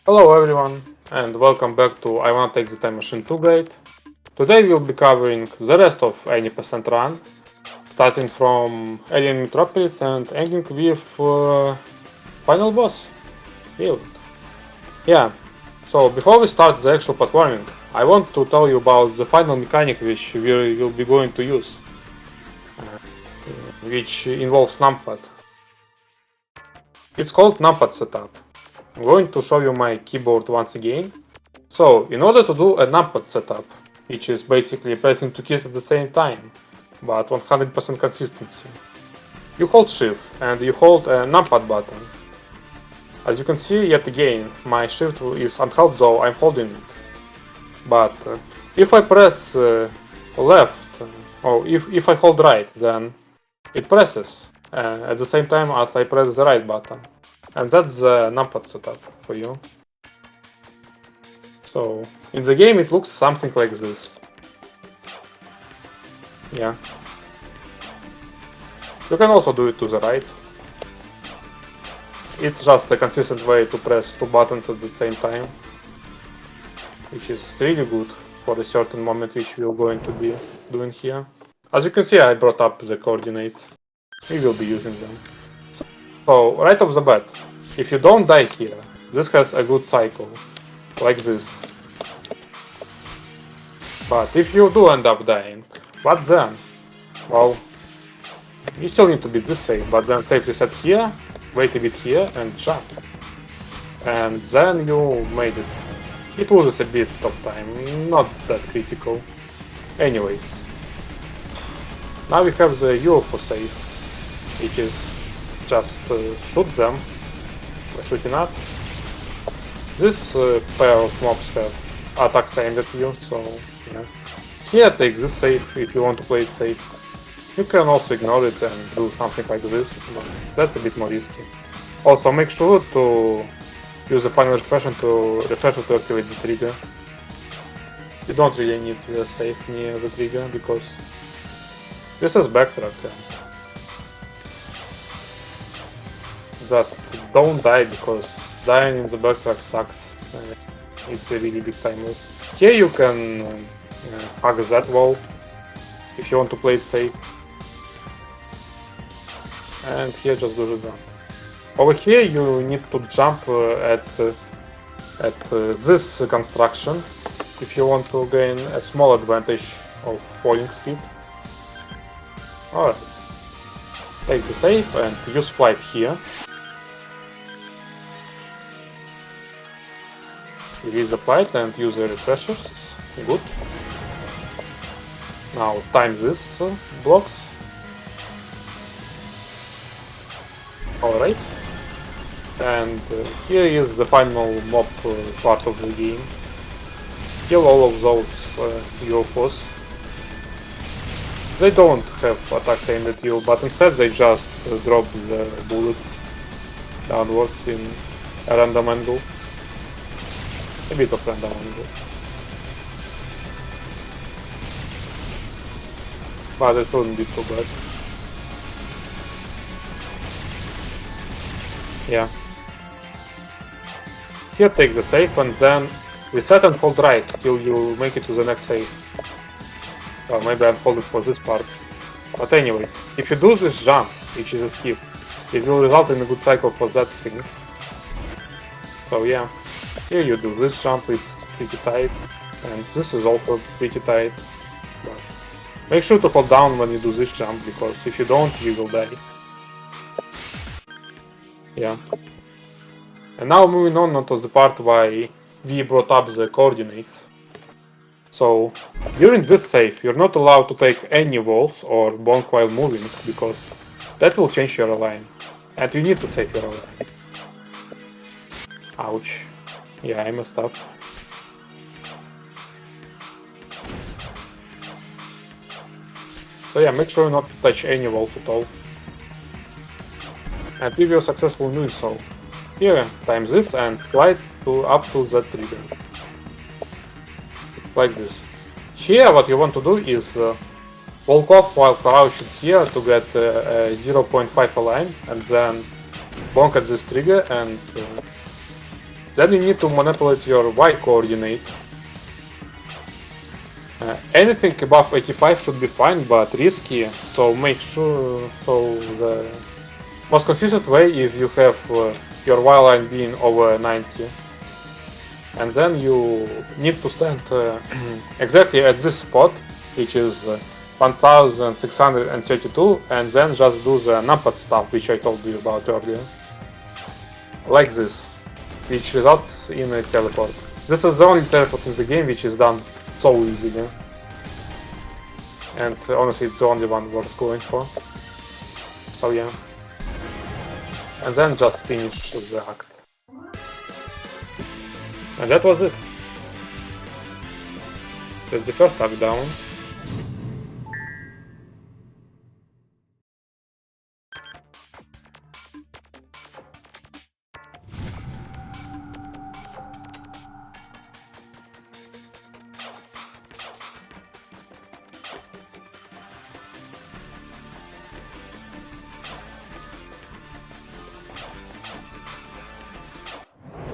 Hello everyone, and welcome back to I Wanna Take the Time Machine 2 Guide. Today we'll be covering the rest of any percent run, starting from Alien Metropolis and ending with final boss, Building. Yeah, so before we start the actual platforming, I want to tell you about the final mechanic which we will be going to use, which involves Numpad. It's called Numpad setup. I'm going to show you my keyboard once again. So, in order to do a numpad setup, which is basically pressing two keys at the same time, but 100% consistency, you hold shift and you hold a numpad button. As you can see, yet again, my shift is unheld though I'm holding it. But if I press left, or if I hold right, then it presses at the same time as I press the right button. And that's the numpad setup for you. So, in the game it looks something like this. Yeah. You can also do it to the right. It's just a consistent way to press two buttons at the same time, which is really good for a certain moment which we're going to be doing here. As you can see, I brought up the coordinates. We will be using them. So, right off the bat, if you don't die here, this has a good cycle, like this. But if you do end up dying, what then? Well, you still need to beat this save, but then save reset here, wait a bit here, and jump. And then you made it. It loses a bit of time, not that critical. Anyways. Now we have the UFO save, which is just shoot them by shooting up. This pair of mobs have attacks aimed at you, so yeah. Here take this safe if you want to play it safe. You can also ignore it and do something like this, but that's a bit more risky. Also make sure to use the final refresher to activate the trigger. You don't really need the safe near the trigger because this is backtrack and just don't die because dying in the backtrack sucks. It's a really big time loss. Here you can hug that wall if you want to play it safe. And here just do the jump. Over here you need to jump at this construction if you want to gain a small advantage of falling speed. Alright. Take the save and use flight here. Release the flight and use the refreshers. Good. Now time this blocks. Alright. And here is the final mob part of the game. Kill all of those UFOs. They don't have attacks aimed at you, but instead they just drop the bullets downwards in a random angle. A bit of random angle. But it wouldn't be too bad. Yeah. Here take the save and then reset and hold right till you make it to the next save. Well, maybe I'm holding for this part. But anyways, if you do this jump, which is a skip, it will result in a good cycle for that thing. So yeah. Here you do this jump, it's pretty tight, and this is also pretty tight. But make sure to hold down when you do this jump, because if you don't, you will die. Yeah. And now moving on to the part why we brought up the coordinates. So, during this save, you're not allowed to take any walls or bonk while moving, because that will change your align. And you need to take your align. Ouch. Yeah, I messed up. So yeah, make sure not to touch any walls at all. And if you're successful in doing so, here, time this and glide up to that trigger. Like this. Here what you want to do is walk off while crouched here to get a 0.5 align and then bonk at this trigger and Then you need to manipulate your Y coordinate. Anything above 85 should be fine, but risky, so make sure, so the most consistent way is you have your Y line being over 90. And then you need to stand exactly at this spot, which is 1632, and then just do the Numpad stuff, which I told you about earlier. Like this, which results in a teleport. This is the only teleport in the game which is done so easily. And honestly, it's the only one worth going for. So yeah. And then just finish the act. And that was it. That's the first act down.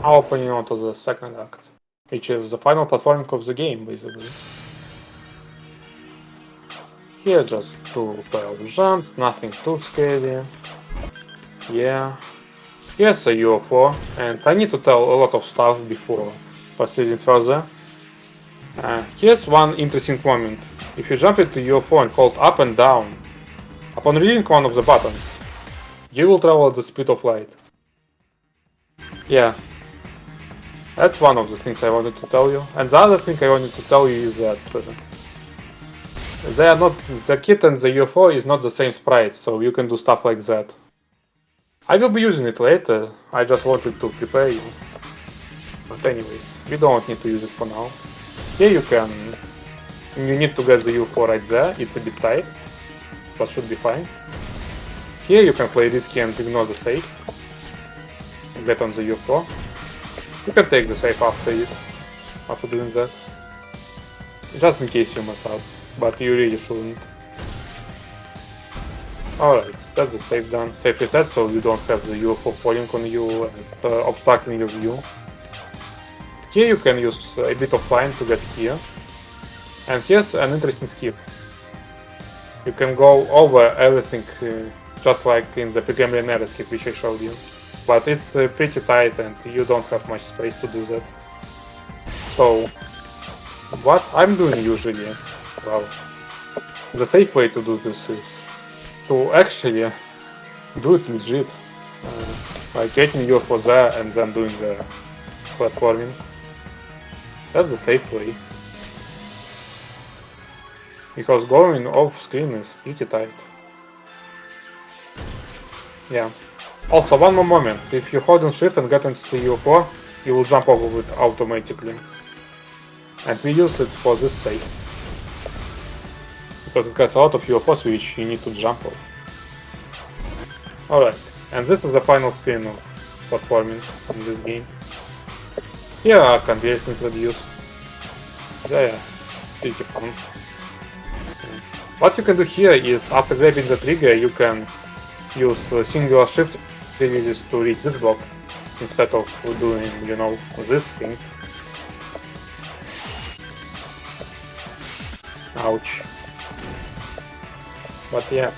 Now opening on to the second act, which is the final platforming of the game, basically. Here just 12 jumps, nothing too scary. Yeah. Here's a UFO, and I need to tell a lot of stuff before proceeding further. Here's one interesting moment. If you jump into UFO and hold up and down, upon reading one of the buttons, you will travel at the speed of light. Yeah. That's one of the things I wanted to tell you. And the other thing I wanted to tell you is that they are not, the kit and the UFO is not the same sprite, so you can do stuff like that. I will be using it later, I just wanted to prepare you. But anyways, we don't need to use it for now. Here you need to get the UFO right there, it's a bit tight, but should be fine. Here you can play risky and ignore the safe. Get on the UFO. You can take the safe after doing that. Just in case you mess up, but you really shouldn't. Alright, that's the safe done. Safe reset, so you don't have the UFO falling on you and obstructing your view. Here you can use a bit of line to get here. And here's an interesting skip. You can go over everything just like in the preliminary skip which I showed you. But it's pretty tight and you don't have much space to do that. So, what I'm doing usually, well, the safe way to do this is to actually do it legit. Like getting UFO there and then doing the platforming. That's the safe way. Because going off screen is pretty tight. Yeah. Also, one more moment. If you hold on shift and get into the UFO, you will jump over it automatically. And we use it for this safe. Because it gets a lot of UFOs which you need to jump off. Alright, and this is the final screen of platforming in this game. Here are conveyors introduced. They are pretty fun. What you can do here is, after grabbing the trigger, you can use singular shift releases to reach this block, instead of doing, you know, this thing. Ouch. But yeah.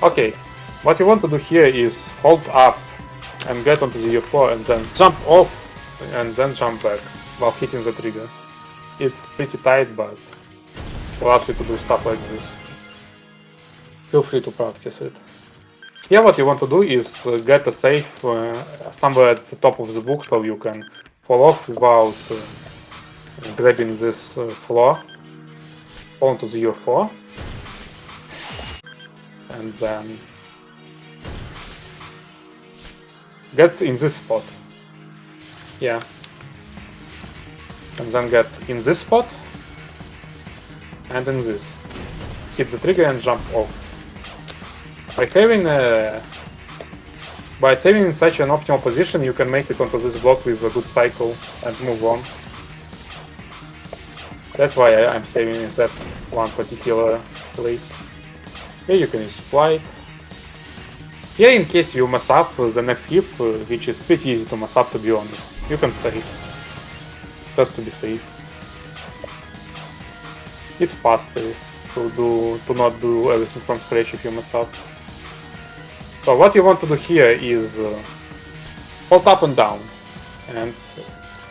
Okay, what you want to do here is hold up and get onto the UFO and then jump off and then jump back while hitting the trigger. It's pretty tight, but allows you to do stuff like this. Feel free to practice it. Here what you want to do is get a safe somewhere at the top of the book so you can fall off without grabbing this floor onto the UFO. And then get in this spot. Yeah. And then get in this spot and in this. Hit the trigger and jump off. By saving in such an optimal position, you can make it onto this block with a good cycle and move on. That's why I'm saving in that one particular place. Here you can use flight, Here, in case you mess up the next hip, which is pretty easy to mess up, to be honest, you can save, just to be safe. It's faster to not do everything from scratch if you mess up. So what you want to do here is hold up and down, and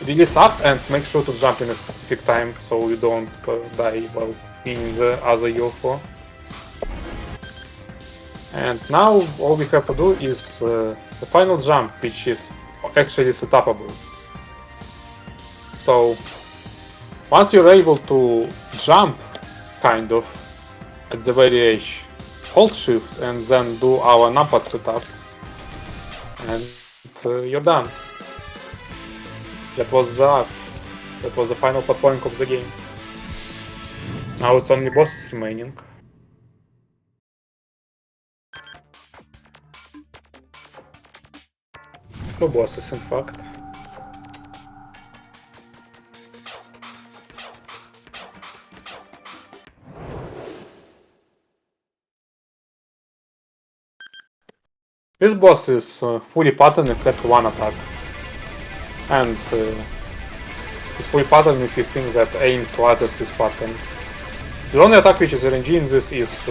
release up and make sure to jump in a specific time so you don't die while being the other UFO. And now all we have to do is the final jump, which is actually setupable. So once you're able to jump, kind of, at the very edge, hold shift and then do our numpad setup, and you're done. That was the art. That was the final platforming of the game. Now it's only bosses remaining. No bosses, in fact. This boss is fully patterned except one attack. And it's fully patterned if you think that aim flatters this pattern. The only attack which is RNG in this is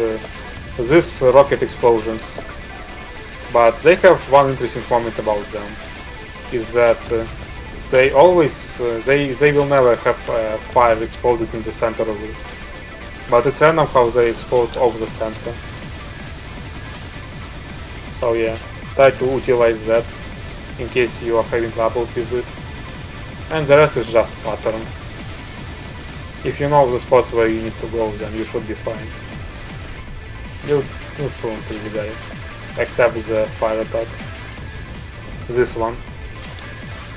this rocket explosions. But they have one interesting comment about them, is that they always, they will never have fire exploded in the center of it. But it's random how they explode off the center. So yeah, try to utilize that in case you are having trouble with it. And the rest is just pattern. If you know the spots where you need to go, then you should be fine. You shouldn't really die. Except the fire attack. This one.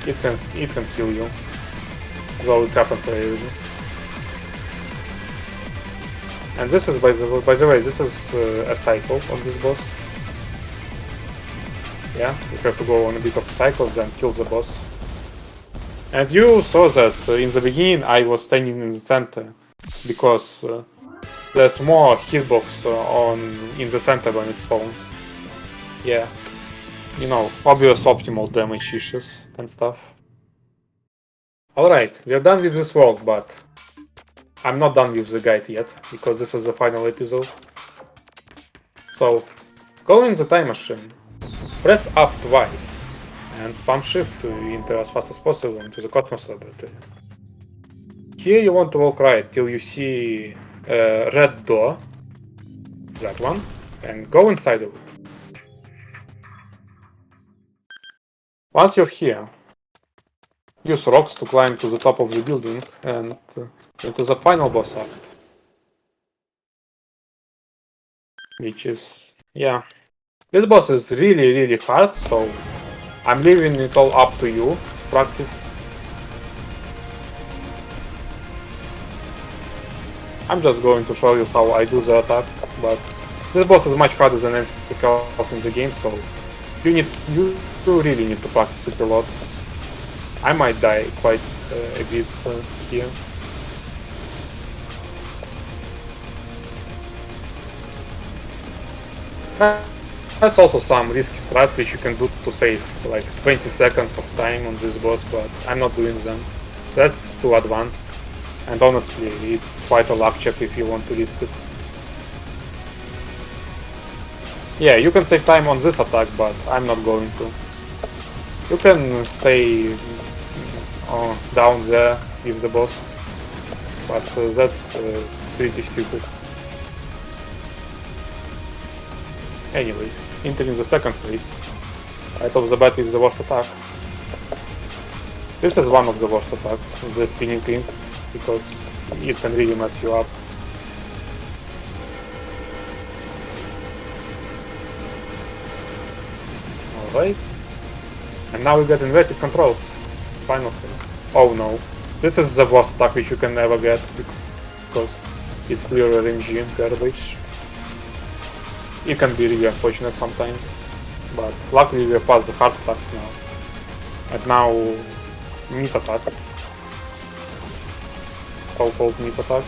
It can kill you. Though it happens rarely. And this is, by the way, this is a cycle of this boss. Yeah, you have to go on a bit of a cycle, then kill the boss. And you saw that in the beginning I was standing in the center, because there's more hitbox in the center when it spawns. Yeah, you know, obvious optimal damage issues and stuff. Alright, we are done with this world, but I'm not done with the guide yet, because this is the final episode. So, go in the time machine, press up twice, and spam shift to enter as fast as possible into the Cosmos Laboratory. Here you want to walk right till you see a red door, that one, and go inside of it. Once you're here, use rocks to climb to the top of the building and into the final boss act. Which is, yeah. This boss is really hard, so I'm leaving it all up to you to practice. I'm just going to show you how I do the attack, but this boss is much harder than anything else in the game, so you really need to practice it a lot. I might die quite a bit here. There's also some risky strats which you can do to save like 20 seconds of time on this boss, but I'm not doing them. That's too advanced, and honestly it's quite a luck check if you want to risk it. Yeah, you can save time on this attack, but I'm not going to. You can stay down there with the boss, but that's pretty stupid. Anyways, entering the second phase, right off the bat with the worst attack. This is one of the worst attacks, the spinning ring, because it can really mess you up. Alright. And now we get inverted controls. Final phase. Oh no. This is the worst attack which you can never get, because it's clear RNG garbage. It can be really unfortunate sometimes, but luckily we have passed the hard attacks now. And now, meat attack. So-called meat attack,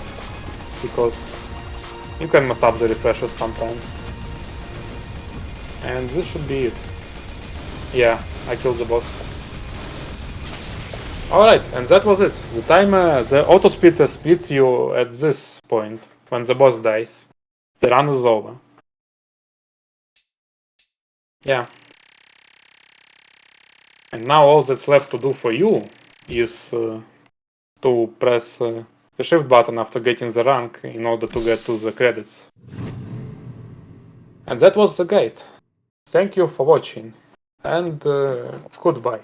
because you can mess up the refreshers sometimes. And this should be it. Yeah, I killed the boss. Alright, and that was it. The timer, the auto speed splits you at this point, when the boss dies. The run is over. Yeah. And now all that's left to do for you is to press the shift button after getting the rank in order to get to the credits. And that was the guide. Thank you for watching, and goodbye.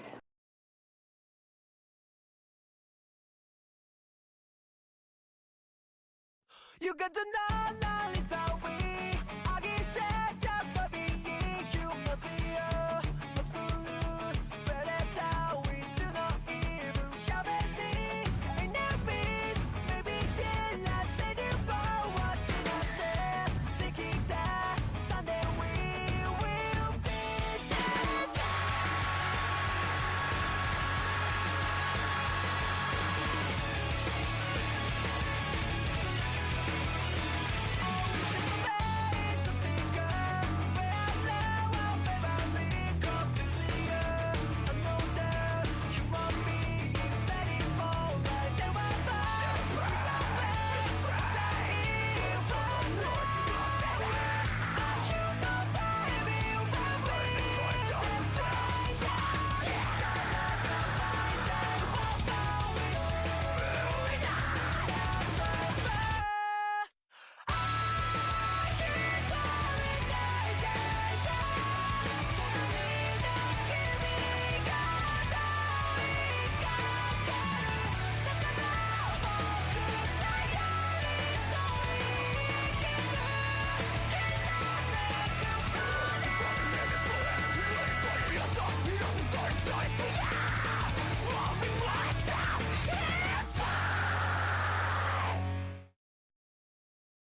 You got to know, now is how we are gifted just for being humans. We are absolute predator. We do not even have any enemies. Maybe they're not anymore watching us, thinking that someday we will be dead. Die, die.